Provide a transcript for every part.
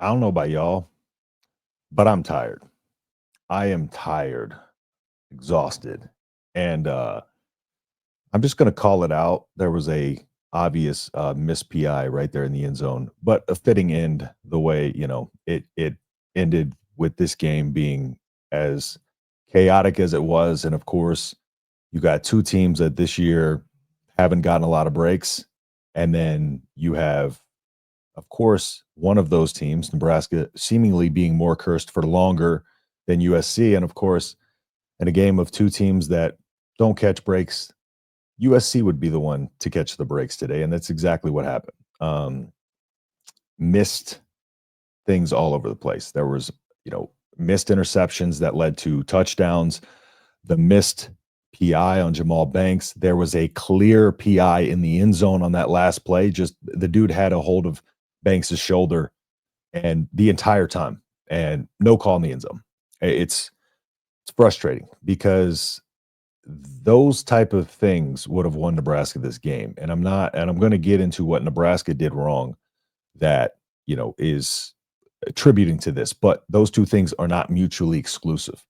I don't know about y'all, but I'm tired. I am tired, exhausted, and I'm just going to call it out. There was a obvious miss PI right there in the end zone, but a fitting end the way it ended with this game being as chaotic as it was, and of course, you got two teams that this year haven't gotten a lot of breaks, and then you have, of course, one of those teams, Nebraska, seemingly being more cursed for longer than USC. And of course, in a game of two teams that don't catch breaks, USC would be the one to catch the breaks today. And that's exactly what happened. Missed things all over the place. There was, missed interceptions that led to touchdowns, the missed PI on Jamal Banks. There was a clear PI in the end zone on that last play. Just the dude had a hold of Banks's shoulder and the entire time, and no call in the end zone. It's frustrating because those type of things would have won Nebraska this game. And I'm going to get into what Nebraska did wrong that, is attributing to this, but those two things are not mutually exclusive.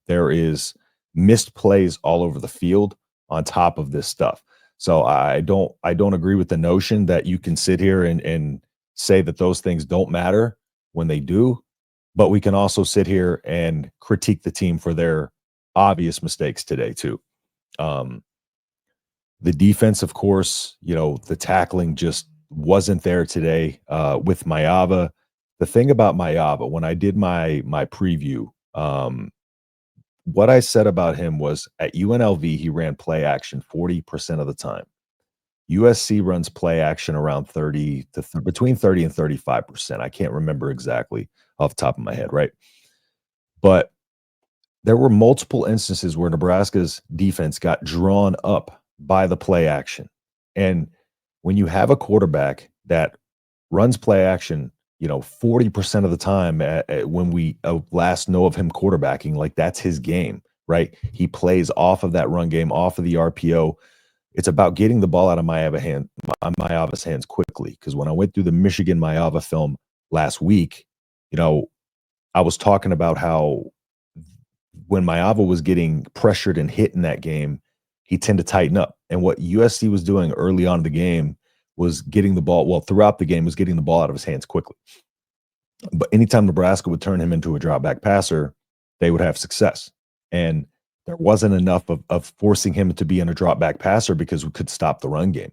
There is missed plays all over the field on top of this stuff. So I don't agree with the notion that you can sit here and say that those things don't matter when they do, but we can also sit here and critique the team for their obvious mistakes today too. The defense, of course, the tackling just wasn't there today with Mayava. The thing about Mayava, when I did my preview, what I said about him was at UNLV, he ran play action 40% of the time. USC runs play action around between 30 and 35%. I can't remember exactly off the top of my head, right? But there were multiple instances where Nebraska's defense got drawn up by the play action. And when you have a quarterback that runs play action, 40% of the time when we last know of him quarterbacking, like that's his game, right? He plays off of that run game, off of the RPO. It's about getting the ball out of Mayava's hands quickly. Because when I went through the Michigan Mayava film last week, I was talking about how when Mayava was getting pressured and hit in that game, he tended to tighten up. And what USC was doing early on in the game was getting the ball, throughout the game, was getting the ball out of his hands quickly. But anytime Nebraska would turn him into a drop back passer, they would have success. And there wasn't enough of forcing him to be in a drop back passer because we could stop the run game.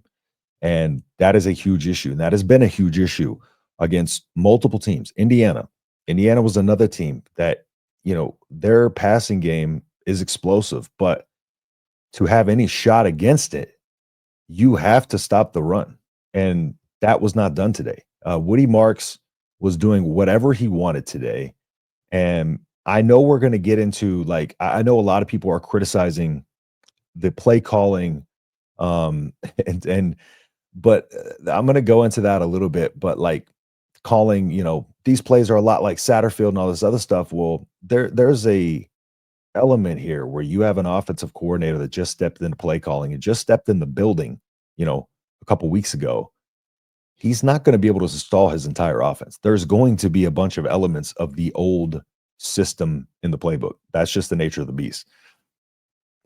And that is a huge issue. And that has been a huge issue against multiple teams. Indiana was another team that, their passing game is explosive, but to have any shot against it, you have to stop the run. And that was not done today. Woody Marks was doing whatever he wanted today. And I know we're going to get into, I know a lot of people are criticizing the play calling. But I'm going to go into that a little bit, but calling, these plays are a lot like Satterfield and all this other stuff. Well, there's a element here where you have an offensive coordinator that just stepped into play calling and just stepped in the building, a couple weeks ago. He's not going to be able to install his entire offense. There's going to be a bunch of elements of the old system in the playbook. That's just the nature of the beast.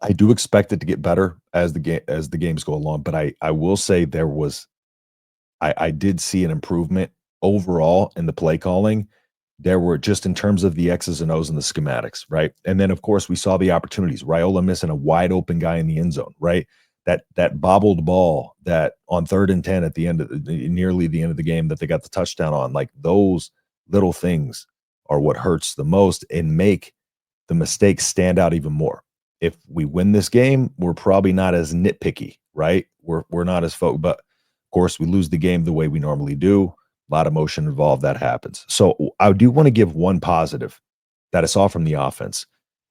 I do expect it to get better as the games go along, but I will say I did see an improvement overall in the play calling. There were, just in terms of the X's and O's and the schematics, right? And then, of course, we saw the opportunities. Raiola missing a wide open guy in the end zone, right? That bobbled ball that on 3rd and 10 at the end of nearly the end of the game that they got the touchdown on, like those little things are what hurts the most and make the mistakes stand out even more. If we win this game, we're probably not as nitpicky, right? We're not as focused, but of course we lose the game the way we normally do. A lot of motion involved, that happens. So I do want to give one positive that I saw from the offense.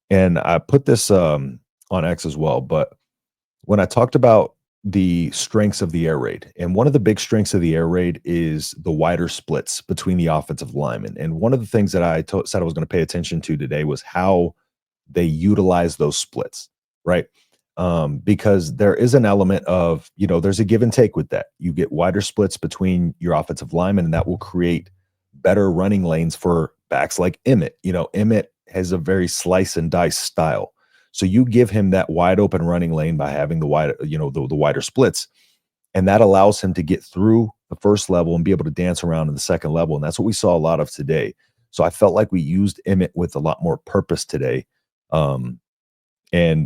And I put this on X as well, but when I talked about the strengths of the air raid, and one of the big strengths of the air raid is the wider splits between the offensive linemen. And one of the things that I said I was going to pay attention to today was how they utilize those splits, right? Because there is an element of, there's a give and take with that. You get wider splits between your offensive linemen, and that will create better running lanes for backs like Emmett. Emmett has a very slice and dice style. So you give him that wide open running lane by having the wider splits, and that allows him to get through the first level and be able to dance around in the second level. And that's what we saw a lot of today. So I felt like we used Emmett with a lot more purpose today. And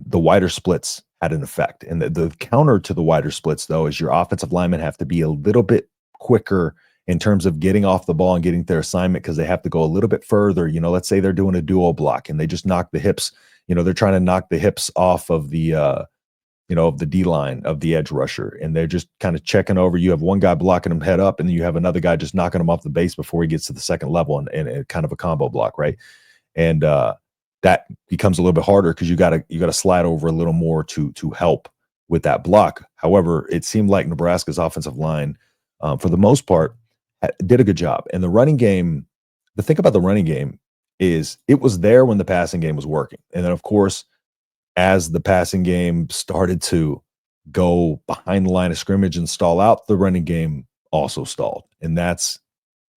the wider splits had an effect. And the counter to the wider splits, though, is your offensive linemen have to be a little bit quicker in terms of getting off the ball and getting their assignment, because they have to go a little bit further. Let's say they're doing a duo block and they just knock the hips. They're trying to knock the hips off of the of the D line of the edge rusher, and they're just kind of checking over. You have one guy blocking him head up, and then you have another guy just knocking him off the base before he gets to the second level, and kind of a combo block, right? And that becomes a little bit harder because you gotta slide over a little more to help with that block. However, it seemed like Nebraska's offensive line, for the most part, did a good job. And the running game, the thing about the running game is it was there when the passing game was working, and then of course, as the passing game started to go behind the line of scrimmage and stall out, the running game also stalled. And that's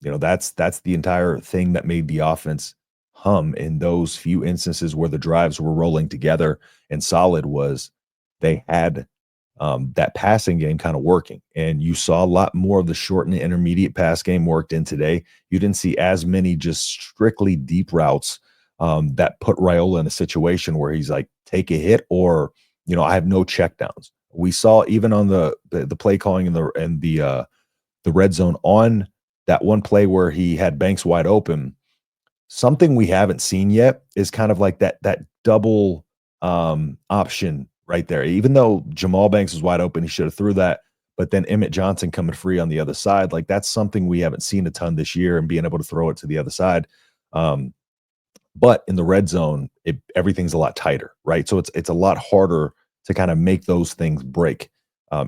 the entire thing that made the offense hum in those few instances where the drives were rolling together and solid. Was they had that passing game kind of working. And you saw a lot more of the short and intermediate pass game worked in today. You didn't see as many just strictly deep routes that put Raiola in a situation where he's like, take a hit, or I have no checkdowns. We saw even on the play calling and the red zone on that one play where he had Banks wide open. Something we haven't seen yet is kind of like that double option right there. Even though Jamal Banks was wide open, he should have threw that. But then Emmett Johnson coming free on the other side, like that's something we haven't seen a ton this year, and being able to throw it to the other side. But in the red zone, everything's a lot tighter, right? So it's a lot harder to kind of make those things break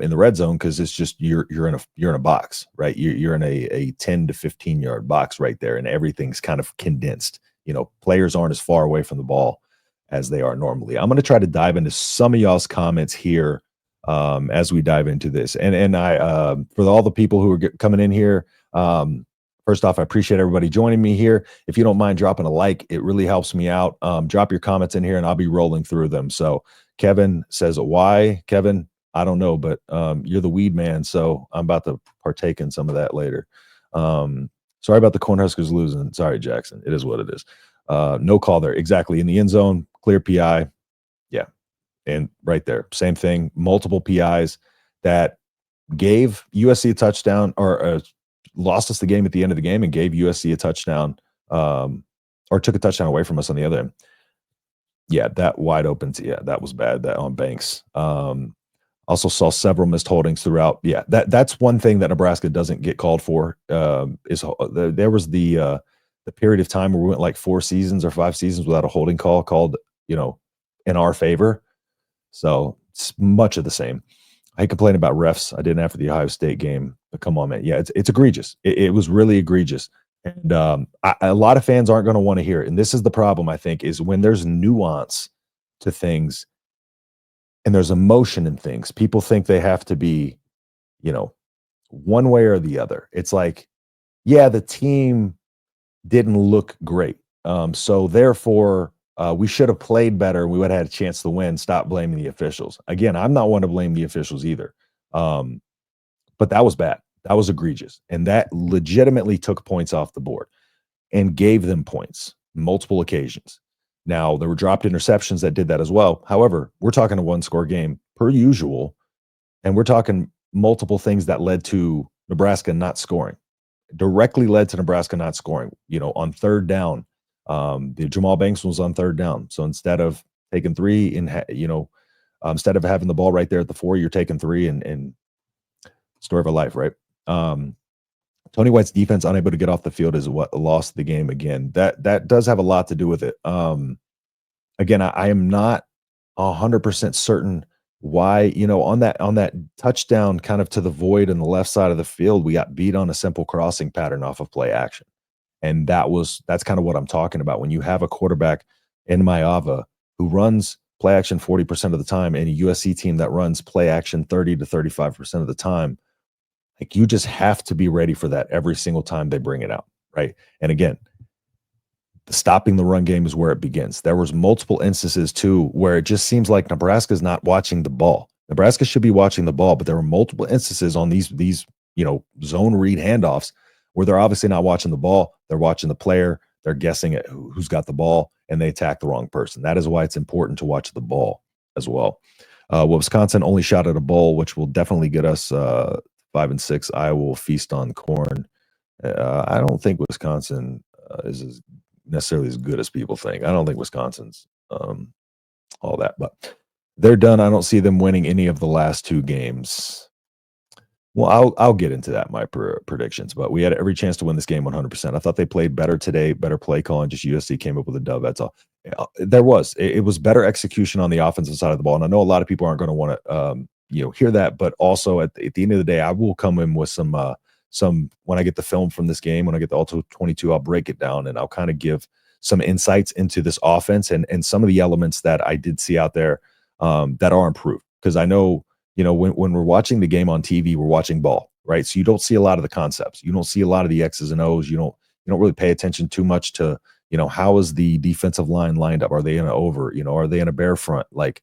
in the red zone, because it's just you're in a box, right? You're in a 10 to 15 yard box right there, and everything's kind of condensed. Players aren't as far away from the ball as they are normally. I'm going to try to dive into some of y'all's comments here as we dive into this, and I for all the people who are coming in here. First off, I appreciate everybody joining me here. If you don't mind dropping a like, it really helps me out. Drop your comments in here and I'll be rolling through them. So Kevin says, why? Kevin, I don't know, but you're the weed man, so I'm about to partake in some of that later. Sorry about the Cornhuskers losing. Sorry, Jackson. It is what it is. No call there. Exactly. In the end zone, clear PI. Yeah. And right there, same thing. Multiple PIs that gave USC a touchdown, or lost us the game at the end of the game and gave USC a touchdown, or took a touchdown away from us on the other end. Yeah, that wide open. Yeah, that was bad. That on Banks. Also saw several missed holdings throughout. Yeah, that's one thing that Nebraska doesn't get called for. There was the period of time where we went like 4 seasons or 5 seasons without a holding call called, in our favor. So it's much of the same. I complain about refs. I didn't after the Ohio State game, but come on, man. Yeah, it's egregious. It was really egregious. And a lot of fans aren't going to want to hear it. And this is the problem, I think, is when there's nuance to things and there's emotion in things, people think they have to be, one way or the other. It's like, yeah, the team didn't look great. So therefore, we should have played better. We would have had a chance to win. Stop blaming the officials. Again, I'm not one to blame the officials either. But that was bad. That was egregious. And that legitimately took points off the board and gave them points multiple occasions. Now, there were dropped interceptions that did that as well. However, we're talking a 1-score game per usual, and we're talking multiple things that led to Nebraska not scoring, directly led to Nebraska not scoring. On third down, the Jamal Banks was on third down. So instead of taking 3 and, instead of having the ball right there at the 4, you're taking 3 and story of a life, right? Tony White's defense unable to get off the field is what lost the game again. That does have a lot to do with it. Again, I am not 100% certain why, on that touchdown kind of to the void on the left side of the field, we got beat on a simple crossing pattern off of play action. And that's kind of what I'm talking about. When you have a quarterback in Maiyava who runs play action 40% of the time and a USC team that runs play action 30 to 35% of the time, like you just have to be ready for that every single time they bring it out, right? And again, stopping the run game is where it begins. There was multiple instances too where it just seems like Nebraska's not watching the ball. Nebraska should be watching the ball, but there were multiple instances on these zone read handoffs where they're obviously not watching the ball. They're watching the player. They're guessing at who's got the ball, and they attack the wrong person. That is why it's important to watch the ball as well. Wisconsin only shot at a bowl, which will definitely get us 5-6. Iowa will feast on corn. I don't think Wisconsin is necessarily as good as people think. I don't think Wisconsin's all that, but they're done. I don't see them winning any of the last 2 games. Well, I'll get into that, my predictions, but we had every chance to win this game 100%. I thought they played better today, better play calling. Just USC came up with a dub. That's all. It was better execution on the offensive side of the ball, and I know a lot of people aren't going to want to hear that, but also at the end of the day, I will come in with some when I get the film from this game, when I get the Ultra 22, I'll break it down and I'll kind of give some insights into this offense and some of the elements that I did see out there that are improved. Because I know, when we're watching the game on TV, we're watching ball, right? So you don't see a lot of the concepts. You don't see a lot of the X's and O's. You don't really pay attention too much to, how is the defensive line lined up? Are they in an over? Are they in a bear front? Like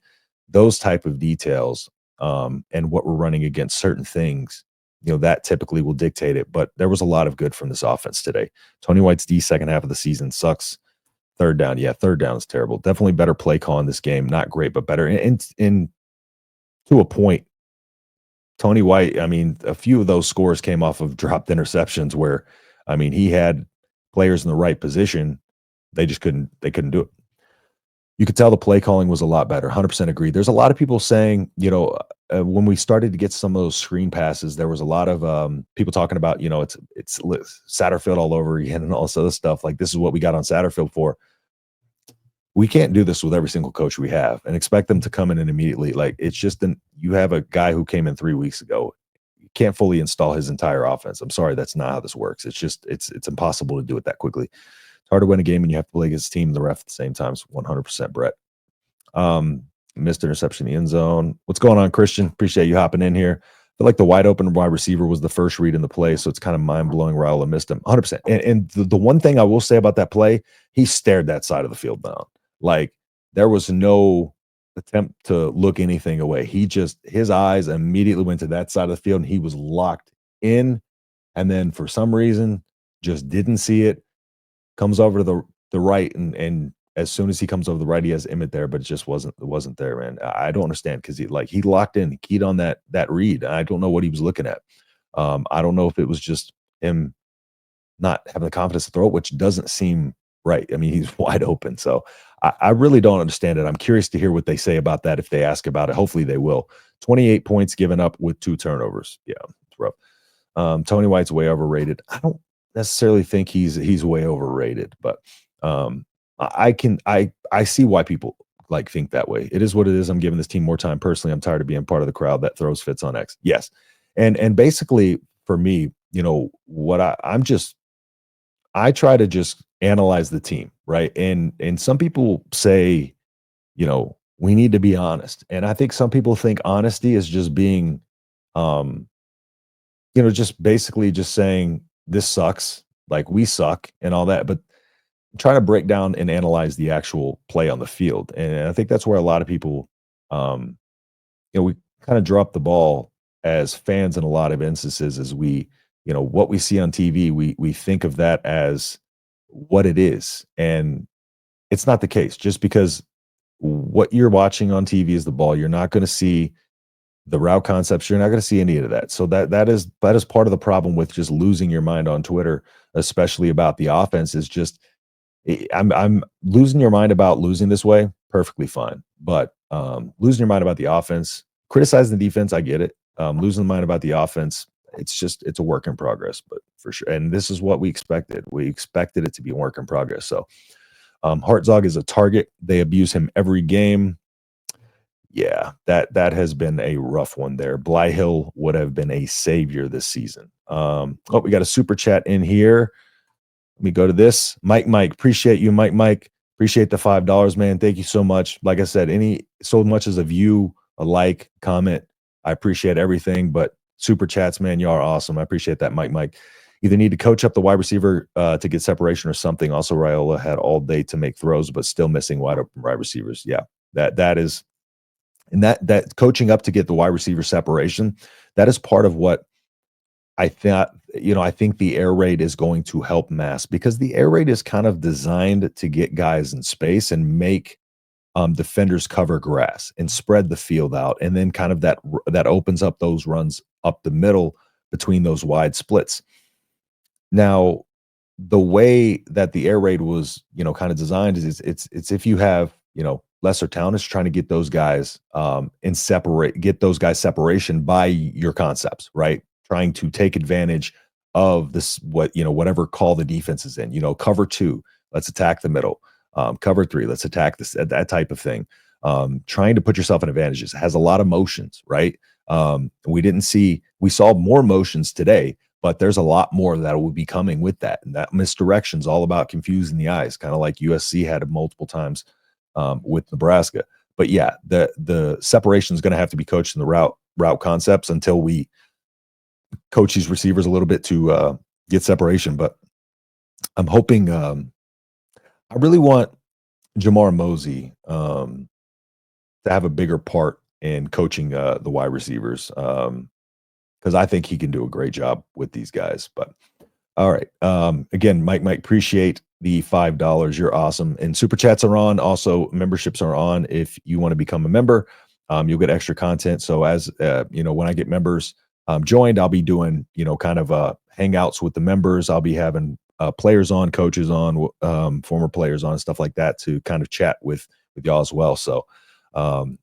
those type of details and what we're running against certain things. That typically will dictate it, but there was a lot of good from this offense today. Tony White's D second half of the season sucks. Third down. Yeah, third down is terrible. Definitely better play call in this game. Not great, but better. And to a point, Tony White, a few of those scores came off of dropped interceptions where, he had players in the right position. They couldn't do it. You could tell the play calling was a lot better. 100% agree. There's a lot of people saying, when we started to get some of those screen passes, there was a lot of people talking about, it's Satterfield all over again and all this other stuff. Like this is what we got on Satterfield for. We can't do this with every single coach we have and expect them to come in and immediately. Like it's just you have a guy who came in 3 weeks ago. You can't fully install his entire offense. I'm sorry, that's not how this works. It's just it's impossible to do it that quickly. It's hard to win a game and you have to play against the team and the ref at the same time. It's 100% Brett. Missed interception in the end zone. What's going on, Christian? Appreciate you hopping in here. I feel like the wide open wide receiver was the first read in the play, so it's kind of mind-blowing. Raul missed him 100%. And the one thing I will say about that play, he stared that side of the field down. Like there was no attempt to look anything away. His eyes immediately went to that side of the field and he was locked in. And then for some reason, just didn't see it. Comes over to the right and as soon as he comes over the right, he has Emmett there, but it wasn't there, man. I don't understand because he locked in, he keyed on that read. I don't know what he was looking at. I don't know if it was just him not having the confidence to throw it, which doesn't seem right. He's wide open. So I really don't understand it. I'm curious to hear what they say about that if they ask about it. Hopefully they will. 28 points given up with 2 turnovers. Yeah, it's rough. Tony White's way overrated. I don't necessarily think he's way overrated, but I see why people think that way. It is what it is. I'm giving this team more time. Personally, I'm tired of being part of the crowd that throws fits on X. Yes. And basically for me, what I try to just analyze the team, right? And some people say, we need to be honest. And I think some people think honesty is just being just basically just saying this sucks, like we suck and all that, but trying to break down and analyze the actual play on the field. And I think that's where a lot of people, we kind of drop the ball as fans in a lot of instances as we, what we see on TV, we think of that as what it is. And it's not the case. Just because what you're watching on TV is the ball, you're not going to see the route concepts. You're not going to see any of that. So that is part of the problem with just losing your mind on Twitter, especially about the offense, is just, I'm losing your mind about losing this way. Perfectly fine. But losing your mind about the offense, criticizing the defense, I get it. Losing the mind about the offense, it's a work in progress, but for sure. And this is what we expected. We expected it to be a work in progress. So Hartzog is a target. They abuse him every game. Yeah, that has been a rough one there. Blyhill would have been a savior this season. We got a super chat in here. Let me go to this. Mike, appreciate you. Mike, appreciate the $5, man. Thank you so much. Like I said, so much as a view, a like, comment, I appreciate everything. But super chats, man, you are awesome. I appreciate that, Mike. either need to coach up the wide receiver to get separation or something. Also, Raiola had all day to make throws, but still missing wide open wide receivers. Yeah, that is, and that coaching up to get the wide receiver separation, that is part of what I thought. I think the air raid is going to help Mass because the air raid is kind of designed to get guys in space and make defenders cover grass and spread the field out, and then kind of that opens up those runs up the middle between those wide splits. Now, the way that the air raid was, kind of designed is it's if you have, lesser talent, is trying to get those guys get those guys separation by your concepts, right? Trying to take advantage of this, whatever call the defense is in, cover two, let's attack the middle, cover three, let's attack this, that type of thing. Trying to put yourself in advantages. It has a lot of motions, right? We saw more motions today, but there's a lot more that will be coming with that. And that misdirection is all about confusing the eyes, kind of like USC had multiple times with Nebraska. But yeah, the separation is going to have to be coached in the route concepts until we coach these receivers a little bit to get separation. But I'm hoping, I really want Jamar Mosey to have a bigger part in coaching the wide receivers, because I think he can do a great job with these guys. But all right. Again, Mike, appreciate the $5. You're awesome. And super chats are on. Also, memberships are on. If you want to become a member, you'll get extra content. So as when I get members joined, I'll be doing, kind of hangouts with the members. I'll be having players on, coaches on, former players on, stuff like that to kind of chat with y'all as well. So,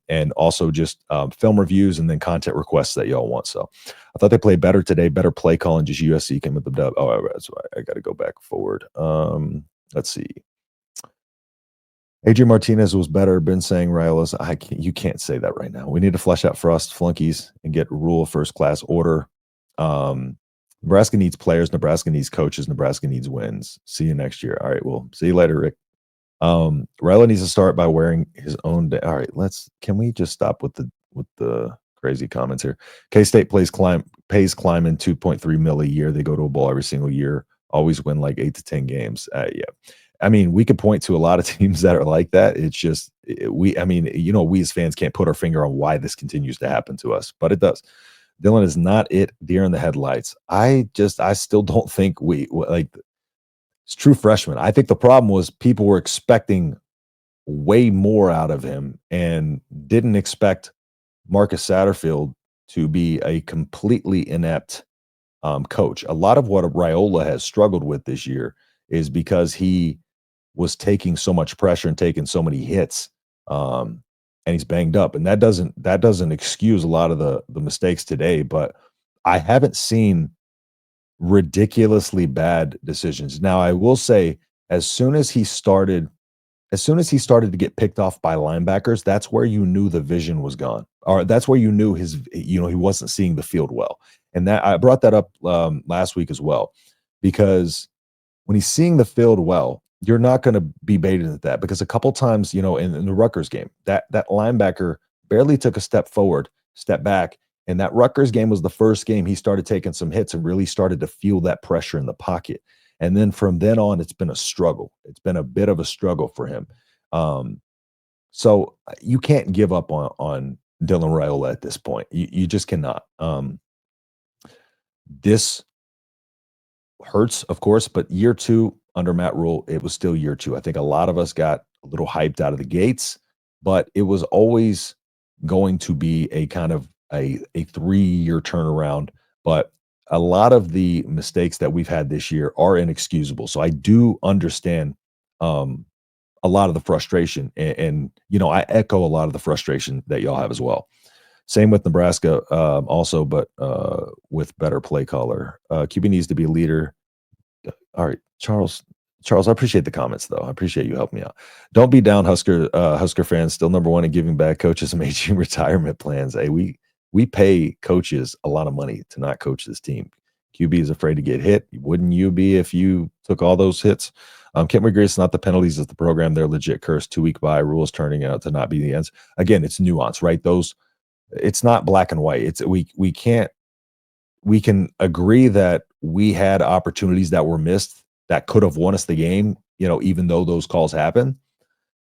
and also just film reviews and then content requests that y'all want. So I thought they played better today, better play calling. Just USC came with the dub. Oh, that's right. I got to go back forward. Let's see. Adrian Martinez was better. Been saying Raiola. You can't say that right now. We need to flesh out Frost flunkies and get rule of first class order. Nebraska needs players. Nebraska needs coaches. Nebraska needs wins. See you next year. All right. Well, see you later, Rick. Raiola needs to start by wearing his own day. All right, can we just stop with the crazy comments here? K-State pays Kleiman 2.3 mil a year. They go to a bowl every single year, always win like 8 to 10 games. Yeah. I mean, we could point to a lot of teams that are like that. It's just we as fans can't put our finger on why this continues to happen to us, but it does. Dylan is not it, deer in the headlights. I still don't think it's true freshman. I think the problem was people were expecting way more out of him and didn't expect Marcus Satterfield to be a completely inept coach. A lot of what Raiola has struggled with this year is because he was taking so much pressure and taking so many hits, and he's banged up. And that doesn't excuse a lot of the mistakes today. But I haven't seen ridiculously bad decisions. Now, I will say, as soon as he started to get picked off by linebackers, that's where you knew the vision was gone, or that's where you knew he wasn't seeing the field well. And that I brought that up last week as well, because when he's seeing the field well, you're not going to be baited at that, because a couple times, in the Rutgers game, that linebacker barely took a step forward, step back. And that Rutgers game was the first game he started taking some hits and really started to feel that pressure in the pocket. And then from then on, it's been a struggle. It's been a bit of a struggle for him. So you can't give up on Dylan Raiola at this point. You just cannot. This hurts, of course, but year two under Matt Rule, it was still year two. I think a lot of us got a little hyped out of the gates, but it was always going to be a kind of a 3-year turnaround. But a lot of the mistakes that we've had this year are inexcusable. So I do understand a lot of the frustration, and I echo a lot of the frustration that y'all have as well. Same with Nebraska, also, but with better play caller. QB needs to be a leader. All right, Charles, I appreciate the comments, though. I appreciate you helping me out. Don't be down, Husker fans. Still number one in giving back coaches amazing retirement plans. Hey, we pay coaches a lot of money to not coach this team. QB is afraid to get hit. Wouldn't you be if you took all those hits? Can't we agree it's not the penalties, it's the program. They're legit cursed. 2-week bye, rules turning out to not be the ends. Again, it's nuance, right? It's not black and white. We can agree that we had opportunities that were missed that could have won us the game, even though those calls happen.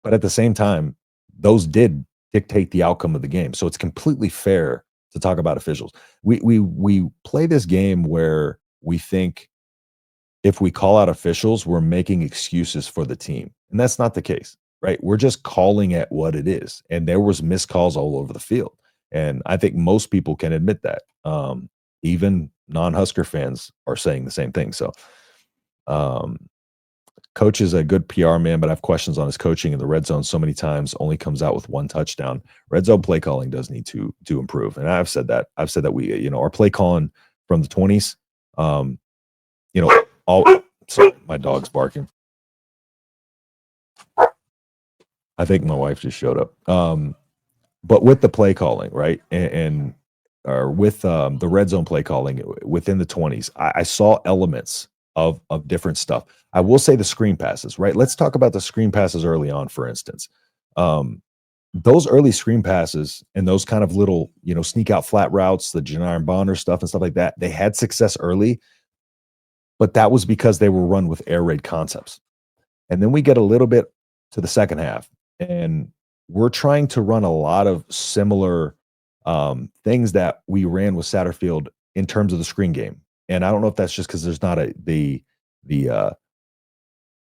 But at the same time, those did dictate the outcome of the game. So it's completely fair to talk about officials. We play this game where we think if we call out officials, we're making excuses for the team. And that's not the case, right? We're just calling it what it is. And there was missed calls all over the field. And I think most people can admit that. Even non-Husker fans are saying the same thing. So um, Coach is a good PR man, but I have questions on his coaching in the red zone so many times, only comes out with one touchdown. Red zone play calling does need to improve. And I've said that. I've said that our play calling from the 20s, sorry, my dog's barking. I think my wife just showed up. But with the play calling, right, and or with the red zone play calling within the 20s, I saw elements of different stuff. I will say the screen passes, right? Let's talk about the screen passes early on, for instance. Those early screen passes and those kind of little, sneak out flat routes, the Janiron Bonner stuff and stuff like that, they had success early, but that was because they were run with air raid concepts. And then we get a little bit to the second half, and we're trying to run a lot of similar things that we ran with Satterfield in terms of the screen game. And I don't know if that's just because there's not the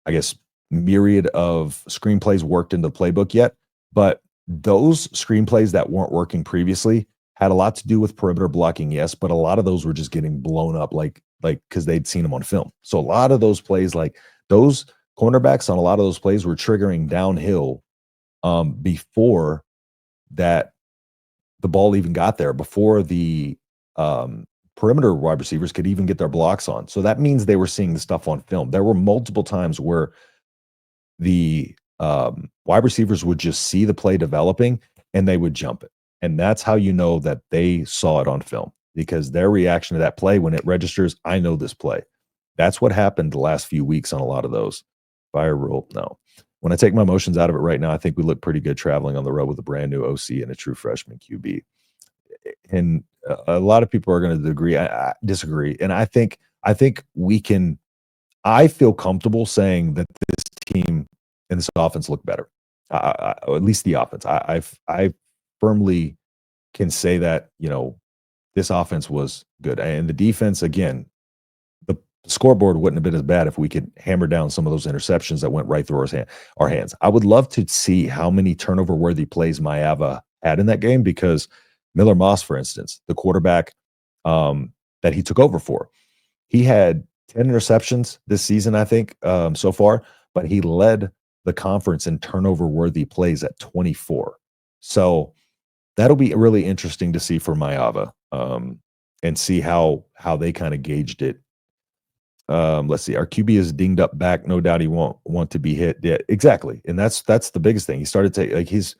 I guess myriad of screenplays worked into the playbook yet, but those screenplays that weren't working previously had a lot to do with perimeter blocking, yes, but a lot of those were just getting blown up like because they'd seen them on film. So a lot of those plays, like those cornerbacks on a lot of those plays were triggering downhill before that the ball even got there, before the perimeter wide receivers could even get their blocks on. So that means they were seeing the stuff on film. There were multiple times where the wide receivers would just see the play developing and they would jump it. And that's how you know that they saw it on film, because their reaction to that play, when it registers, I know this play. That's what happened the last few weeks on a lot of those. Fire rule, no. When I take my emotions out of it right now, I think we look pretty good traveling on the road with a brand new OC and a true freshman QB. And a lot of people are going to disagree. And I think we can. I feel comfortable saying that this team and this offense look better, or at least the offense. I firmly can say that this offense was good, and the defense, again, the scoreboard wouldn't have been as bad if we could hammer down some of those interceptions that went right through our hands. I would love to see how many turnover-worthy plays Maeva had in that game, because Miller Moss, for instance, the quarterback that he took over for, he had 10 interceptions this season, I think, so far, but he led the conference in turnover-worthy plays at 24. So that'll be really interesting to see for Maeva, and see how they kind of gauged it. Let's see. Our QB is dinged up back. No doubt he won't want to be hit. Yeah, exactly. And that's the biggest thing. He started to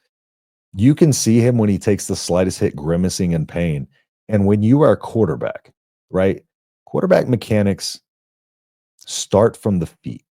you can see him when he takes the slightest hit grimacing in pain. And when you are a quarterback, right? Quarterback mechanics start from the feet,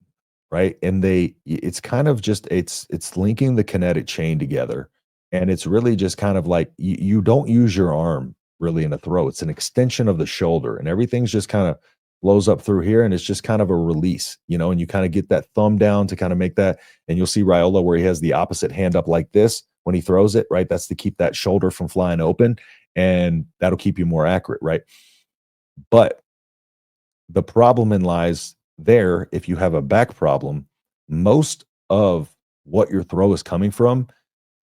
right? And it's kind of just it's linking the kinetic chain together. And it's really just kind of like you don't use your arm really in a throw. It's an extension of the shoulder, and everything's just kind of flows up through here, and it's just kind of a release, and you kind of get that thumb down to kind of make that. And you'll see Raiola where he has the opposite hand up like this when he throws it, right? That's to keep that shoulder from flying open, and that'll keep you more accurate, right? But the problem lies there. If you have a back problem, most of what your throw is coming from,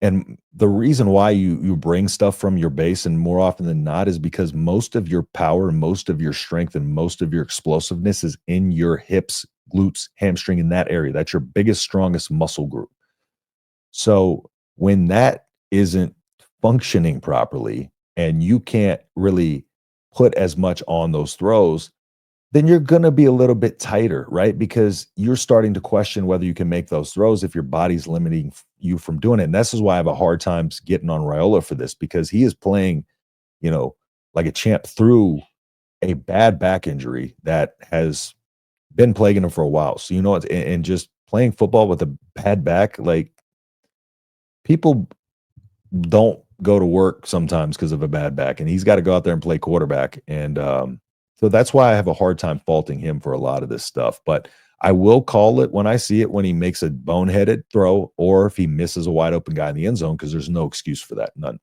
and the reason why you bring stuff from your base, and more often than not, is because most of your power, most of your strength, and most of your explosiveness is in your hips, glutes, hamstring, in that area. That's your biggest, strongest muscle group. So when that isn't functioning properly and you can't really put as much on those throws, then you're going to be a little bit tighter, right? Because you're starting to question whether you can make those throws if your body's limiting you from doing it. And this is why I have a hard time getting on Raiola for this, because he is playing, like a champ through a bad back injury that has been plaguing him for a while. So, and just playing football with a bad back, like, people don't go to work sometimes because of a bad back, and he's got to go out there and play quarterback. And So that's why I have a hard time faulting him for a lot of this stuff. But I will call it when I see it, when he makes a boneheaded throw or if he misses a wide open guy in the end zone, because there's no excuse for that. None.